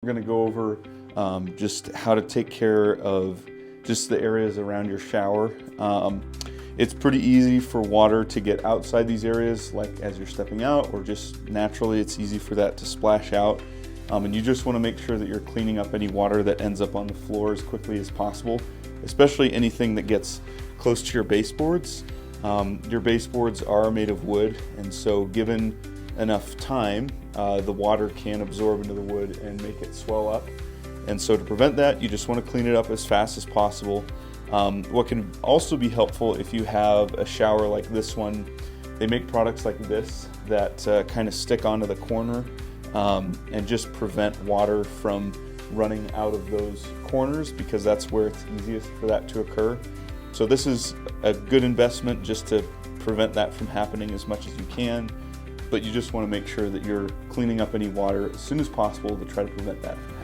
We're going to go over just how to take care of just the areas around your shower. It's pretty easy for water to get outside these areas, like as you're stepping out, or just naturally it's easy for that to splash out. And you just want to make sure that you're cleaning up any water that ends up on the floor as quickly as possible, especially anything that gets close to your baseboards. Your baseboards are made of wood, and so given enough time, the water can absorb into the wood and make it swell up. And so to prevent that, you just want to clean it up as fast as possible. What can also be helpful if you have a shower like this one, they make products like this that kind of stick onto the corner and just prevent water from running out of those corners, because that's where it's easiest for that to occur. So this is a good investment just to prevent that from happening as much as you can, but you just want to make sure that you're cleaning up any water as soon as possible to try to prevent that from happening.